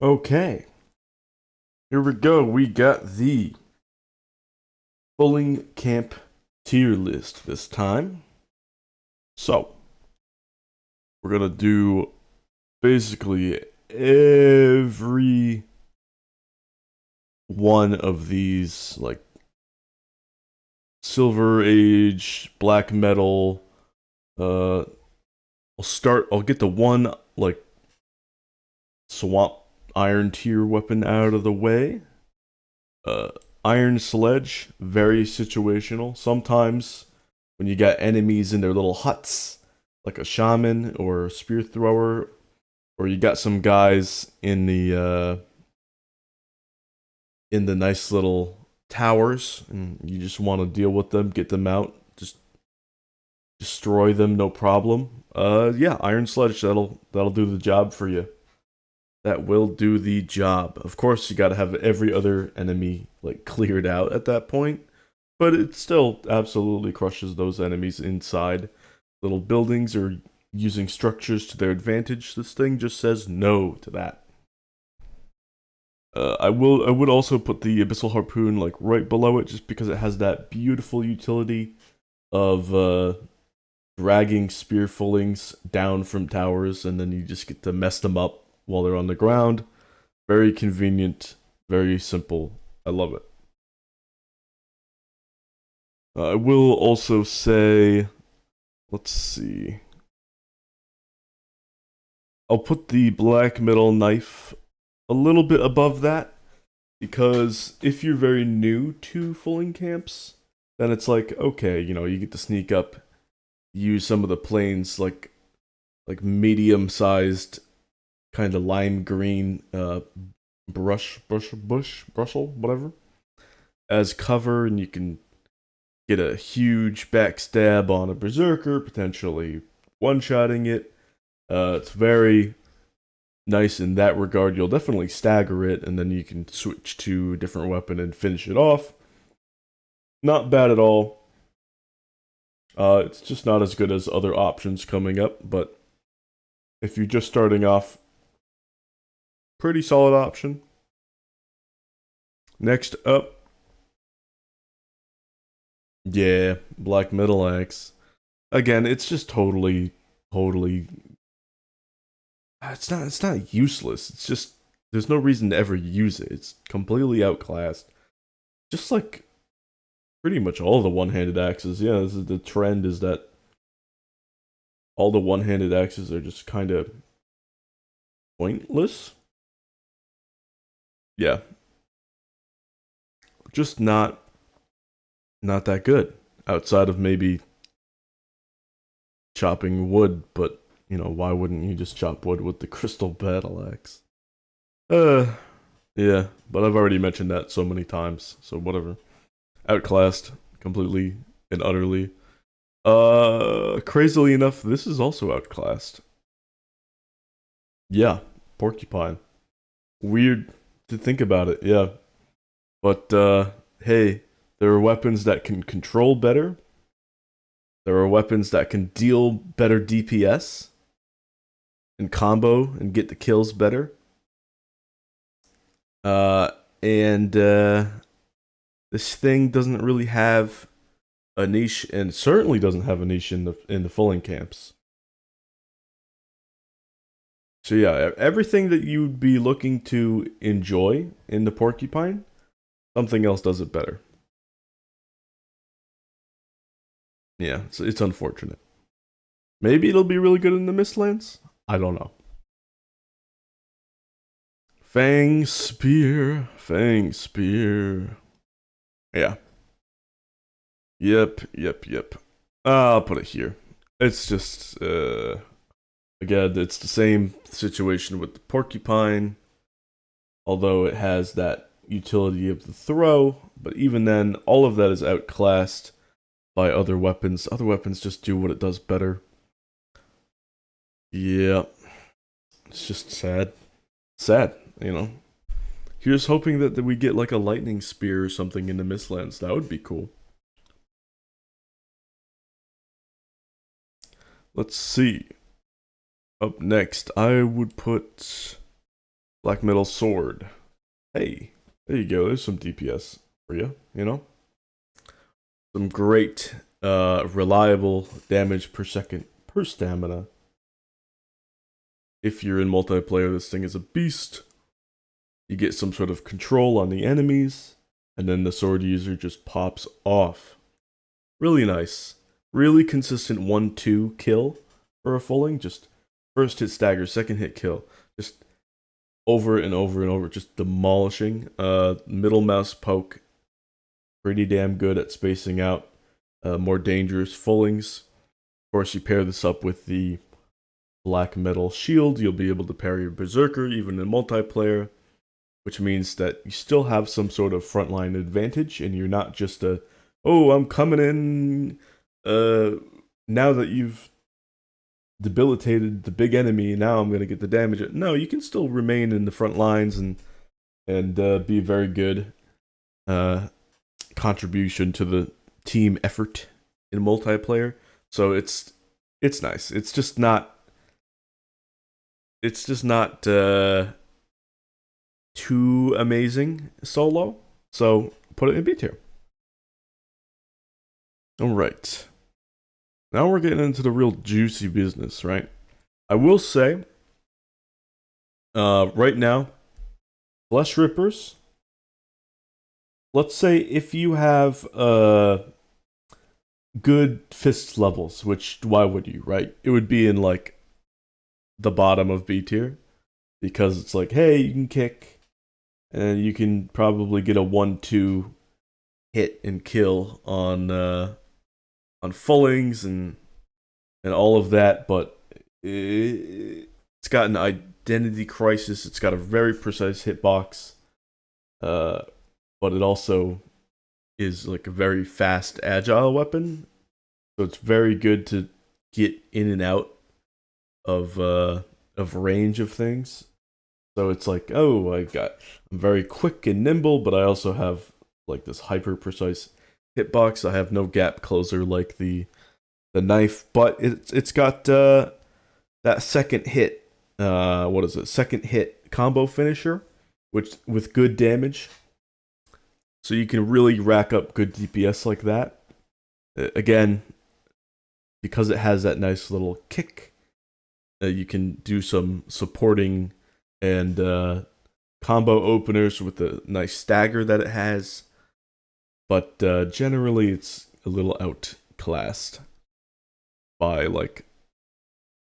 Okay, here we go. We got the Fuling Camp tier list this time. So, we're gonna do basically every one of these, like Silver Age, Black Metal. I'll get the one, like, Swamp Iron tier weapon out of the way. Uh, Iron Sledge, very situational. Sometimes when you got enemies in their little huts, like a shaman or a spear thrower, or you got some guys in the nice little towers, and you just want to deal with them, get them out, just destroy them, no problem. Yeah, Iron Sledge, that'll do the job for you. That will do the job. Of course, you gotta have every other enemy like cleared out at that point, but it still absolutely crushes those enemies inside little buildings or using structures to their advantage. This thing just says no to that. I would also put the Abyssal Harpoon like right below it just because it has that beautiful utility of dragging spear fullings down from towers, and then you just get to mess them up while they're on the ground. Very convenient, very simple. I love it. I will also say, let's see. I'll put the black metal knife a little bit above that because if you're very new to fulling camps, then it's like, okay, you get to sneak up, use some of the planes like medium-sized kind of lime green brushel, whatever, as cover, and you can get a huge backstab on a berserker, potentially one-shotting it. It's very nice in that regard. You'll definitely stagger it, and then you can switch to a different weapon and finish it off. Not bad at all. It's just not as good as other options coming up, but if you're just starting off, pretty solid option. Next up, yeah, Black Metal Axe. Again, it's just totally. It's not useless. It's just there's no reason to ever use it. It's completely outclassed. Just like pretty much all the one-handed axes. Yeah, this is the trend is that all the one-handed axes are just kind of pointless. Yeah, just not that good outside of maybe chopping wood, but why wouldn't you just chop wood with the crystal battle axe? Uh, yeah, but I've already mentioned that so many times, so whatever. Outclassed completely and utterly. Crazily enough, this is also outclassed. Yeah, porcupine. Weird to think about it, yeah. But hey, there are weapons that can control better. There are weapons that can deal better DPS and combo and get the kills better. Uh, and this thing doesn't really have a niche, and certainly doesn't have a niche in the fulling camps. So yeah, everything that you'd be looking to enjoy in the porcupine, something else does it better. Yeah, it's unfortunate. Maybe it'll be really good in the Mistlands. I don't know. Fang spear. Yeah. Yep. I'll put it here. It's just again, it's the same situation with the porcupine, although it has that utility of the throw, but even then, all of that is outclassed by other weapons. Other weapons just do what it does better. Yeah, it's just sad. Sad, you know. Here's hoping that we get like a lightning spear or something in the Mistlands. That would be cool. Let's see. Up next, I would put Black metal sword. Hey, there you go. There's some DPS for you, you know? Some great, reliable damage per second per stamina. If you're in multiplayer, this thing is a beast. You get some sort of control on the enemies, and then the sword user just pops off. Really nice. Really consistent 1-2 kill for a Fuling. Just first hit stagger, second hit kill. Just over and over and over, just demolishing. Middle mouse poke, pretty damn good at spacing out more dangerous Fulings. Of course, you pair this up with the black metal shield, you'll be able to parry a berserker even in multiplayer, which means that you still have some sort of frontline advantage, and you're not just oh, I'm coming in. Now that you've debilitated the big enemy, now I'm gonna get the damage. No, you can still remain in the front lines and be a very good contribution to the team effort in multiplayer. So it's nice. It's just not too amazing solo. So put it in B tier. All right. Now we're getting into the real juicy business, right? I will say, right now, Flesh Rippers. Let's say if you have good fist levels, which why would you, right? It would be in like the bottom of B tier because it's like, hey, you can kick, and you can probably get a 1-2 hit and kill on Fullings and all of that, but it's got an identity crisis. It's got a very precise hitbox, but it also is like a very fast, agile weapon. So it's very good to get in and out of range of things. So it's like, oh, I'm very quick and nimble, but I also have like this hyper precise hitbox. I have no gap closer like the knife, but it's got that second hit. What is it? Second hit combo finisher, which with good damage. So you can really rack up good DPS like that. Again, because it has that nice little kick, you can do some supporting and combo openers with the nice stagger that it has. But generally, it's a little outclassed by like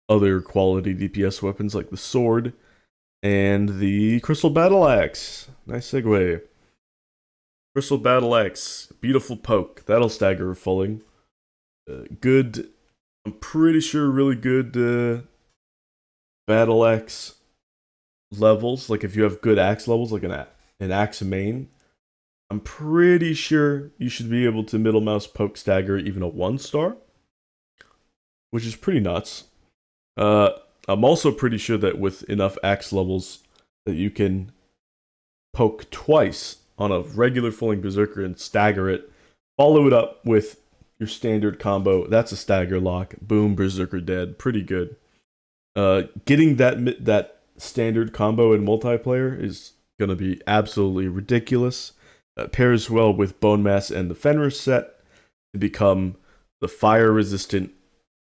other quality DPS weapons like the sword and the Crystal Battle Axe. Nice segue. Crystal Battle Axe, beautiful poke. That'll stagger a Fulling. Good, I'm pretty sure really good Battle Axe levels. Like if you have good axe levels, like an axe main, I'm pretty sure you should be able to middle mouse poke stagger even a 1-star, which is pretty nuts. I'm also pretty sure that with enough axe levels that you can poke twice on a regular Fulling Berserker and stagger it. Follow it up with your standard combo. That's a stagger lock. Boom, Berserker dead. Pretty good. Getting that standard combo in multiplayer is gonna be absolutely ridiculous. Pairs well with Bone Mass and the Fenris set to become the fire resistant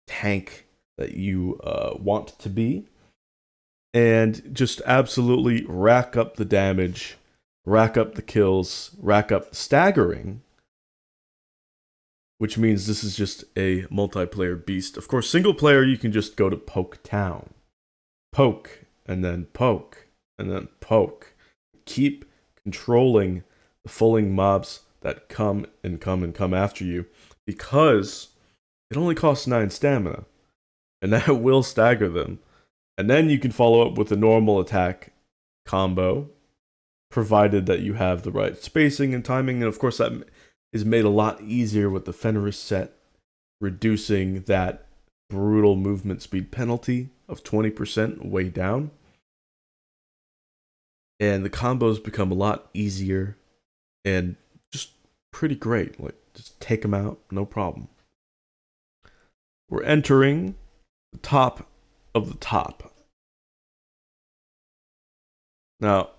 tank that you want to be, and just absolutely rack up the damage, rack up the kills, rack up the staggering, which means this is just a multiplayer beast. Of course, single player, you can just go to Poke Town. Poke, and then poke, and then poke. Keep controlling the Fulling mobs that come and come and come after you, because it only costs 9 stamina, and that will stagger them. And then you can follow up with a normal attack combo, provided that you have the right spacing and timing. And of course, that is made a lot easier with the Fenris set, reducing that brutal movement speed penalty of 20% way down. And the combos become a lot easier and just pretty great. Like, just take them out, no problem. We're entering the top of the top. Now,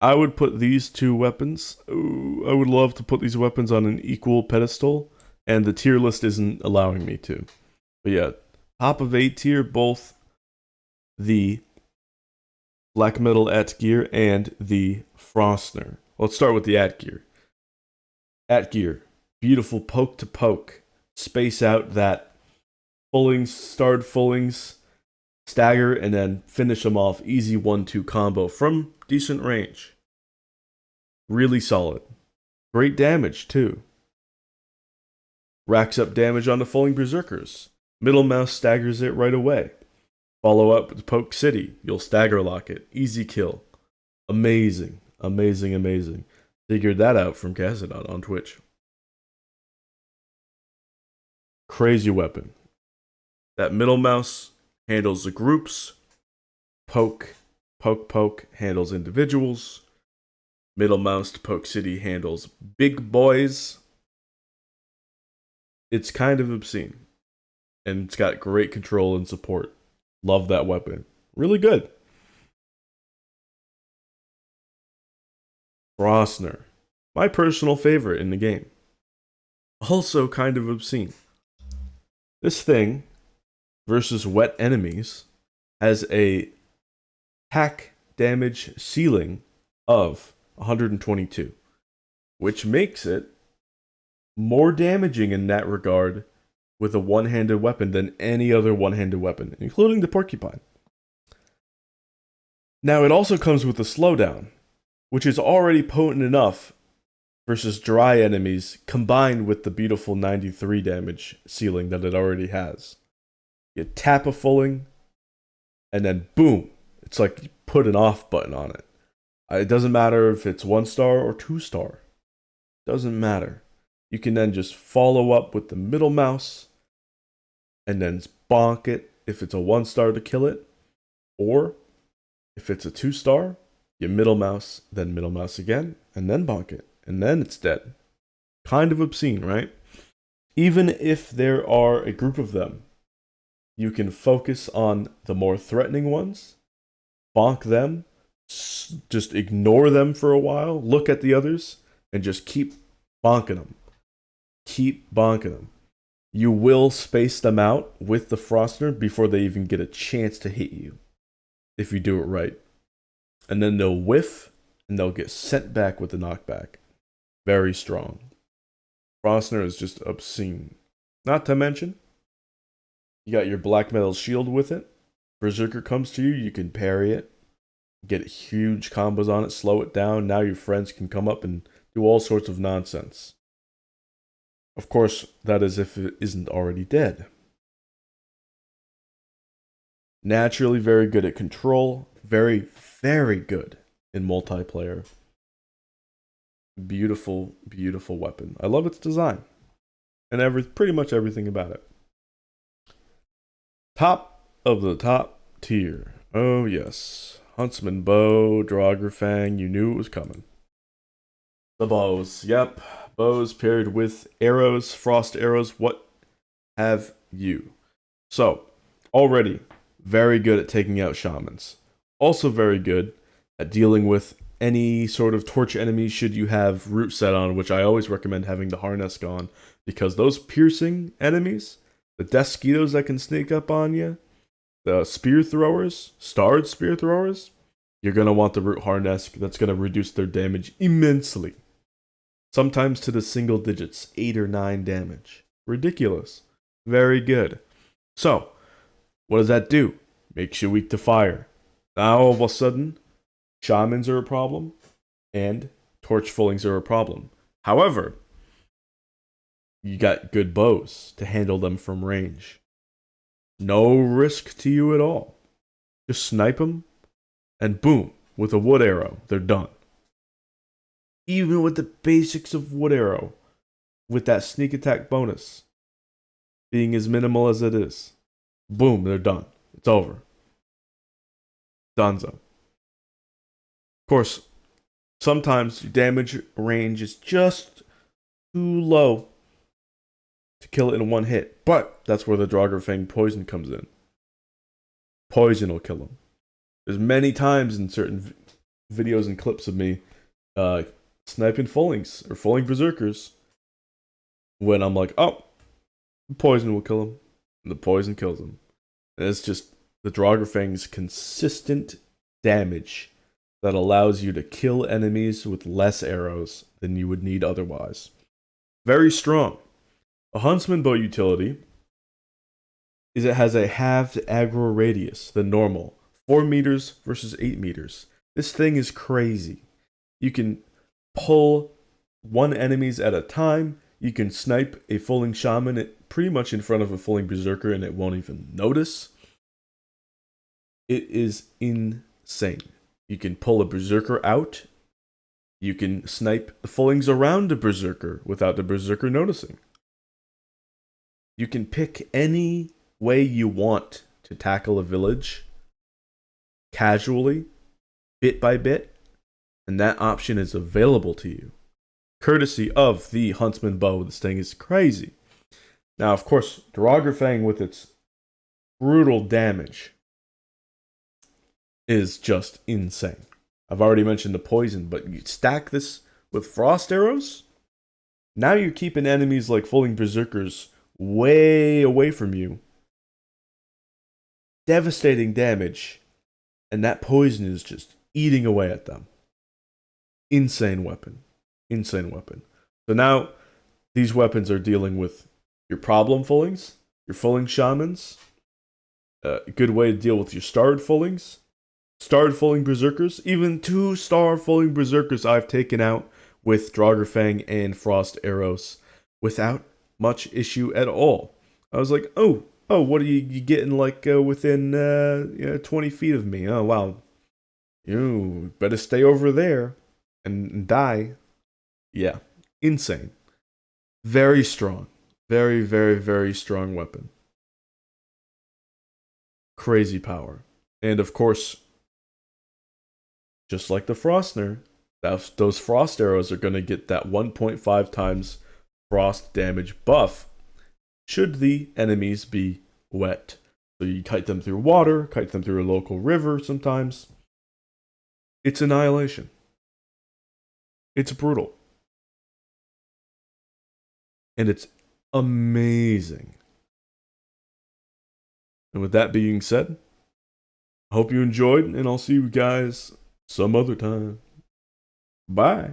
I would put these two weapons. I would love to put these weapons on an equal pedestal, and the tier list isn't allowing me to. But yeah, top of A tier, both the Black Metal Atgear and the Frostner. Let's start with the Atgear. Atgear, beautiful poke to poke. Space out that Fullings, starred Fullings, stagger, and then finish them off. Easy 1-2 combo from decent range. Really solid. Great damage, too. Racks up damage on the Fulling Berserkers. Middle mouse staggers it right away. Follow up with Poke City. You'll stagger lock it. Easy kill. Amazing. Amazing, amazing. Figured that out from Cassadot on Twitch. Crazy weapon. That middle mouse handles the groups. Poke handles individuals. Middle mouse to Poke City handles big boys. It's kind of obscene. And it's got great control and support. Love that weapon. Really good. Frostner. My personal favorite in the game. Also kind of obscene. This thing versus wet enemies has a attack damage ceiling of 122, which makes it more damaging in that regard with a one-handed weapon than any other one-handed weapon, including the porcupine. Now, it also comes with a slowdown, which is already potent enough versus dry enemies, combined with the beautiful 93 damage ceiling that it already has. You tap a Fulling, and then boom, it's like you put an off button on it. It doesn't matter if it's 1-star or 2-star. Doesn't matter. You can then just follow up with the middle mouse, and then bonk it if it's a 1-star to kill it. Or, if it's a 2-star, you middle mouse, then middle mouse again, and then bonk it. And then it's dead. Kind of obscene, right? Even if there are a group of them, you can focus on the more threatening ones, bonk them, just ignore them for a while, look at the others, and just keep bonking them. Keep bonking them. You will space them out with the Frostner before they even get a chance to hit you, if you do it right. And then they'll whiff, and they'll get sent back with the knockback. Very strong. Frostner is just obscene. Not to mention, you got your black metal shield with it. Berserker comes to you, you can parry it. Get huge combos on it, slow it down. Now your friends can come up and do all sorts of nonsense. Of course, that is if it isn't already dead. Naturally very good at control. Very, very good in multiplayer. Beautiful, beautiful weapon. I love its design. And pretty much everything about it. Top of the top tier. Oh yes. Huntsman bow, Draugr you knew it was coming. The bows, yep. Bows paired with arrows, frost arrows, what have you. So, already very good at taking out shamans. Also very good at dealing with any sort of torch enemies should you have root set on, which I always recommend having the harness on, because those piercing enemies, the Deskitos that can sneak up on you, the spear throwers, starred spear throwers, you're going to want the root harness. That's going to reduce their damage immensely. Sometimes to the single digits, 8 or 9 damage. Ridiculous. Very good. So, what does that do? Makes you weak to fire. Now all of a sudden, shamans are a problem, and torch fullings are a problem. However, you got good bows to handle them from range. No risk to you at all. Just snipe them, and boom, with a wood arrow, they're done. Even with the basics of wood arrow, with that sneak attack bonus being as minimal as it is, boom, they're done. It's over. Dunzo. Of course, sometimes damage range is just too low to kill it in one hit, but that's where the Draugr poison comes in. Poison will kill him. There's many times in certain videos and clips of me uh, sniping Fulings or Fuling Berserkers when I'm like, oh, poison will kill him. And the poison kills him. And it's just the Draugr consistent damage that allows you to kill enemies with less arrows than you would need otherwise. Very strong. A Huntsman bow utility is it has a halved aggro radius than normal. 4 meters versus 8 meters. This thing is crazy. You can pull one enemies at a time. You can snipe a Fuling Shaman pretty much in front of a Fuling Berserker and it won't even notice. It is insane. You can pull a Berserker out. You can snipe the Fulings around a Berserker without the Berserker noticing. You can pick any way you want to tackle a village casually, bit by bit, and that option is available to you. Courtesy of the Huntsman bow, this thing is crazy. Now, of course, Draugr with its brutal damage is just insane. I've already mentioned the poison, but you stack this with frost arrows, now you're keeping enemies like Fuling Berserkers way away from you. Devastating damage, and that poison is just eating away at them. Insane weapon. Insane weapon. So now, these weapons are dealing with your problem Fulings, your Fuling Shamans, a good way to deal with your starred Fulings, starred Fuling Berserkers, even 2-star Fuling Berserkers I've taken out with Draugr and Frost Arrows without much issue at all. I was like, oh, what are you getting like within 20 feet of me? Oh, wow. You better stay over there and die. Yeah, insane. Very strong. Very, very, very strong weapon. Crazy power. And of course, just like the Frostner, those frost arrows are going to get that 1.5 times frost damage buff should the enemies be wet. So you kite them through water, kite them through a local river sometimes. It's annihilation. It's brutal. And it's amazing. And with that being said, I hope you enjoyed, and I'll see you guys some other time. Bye.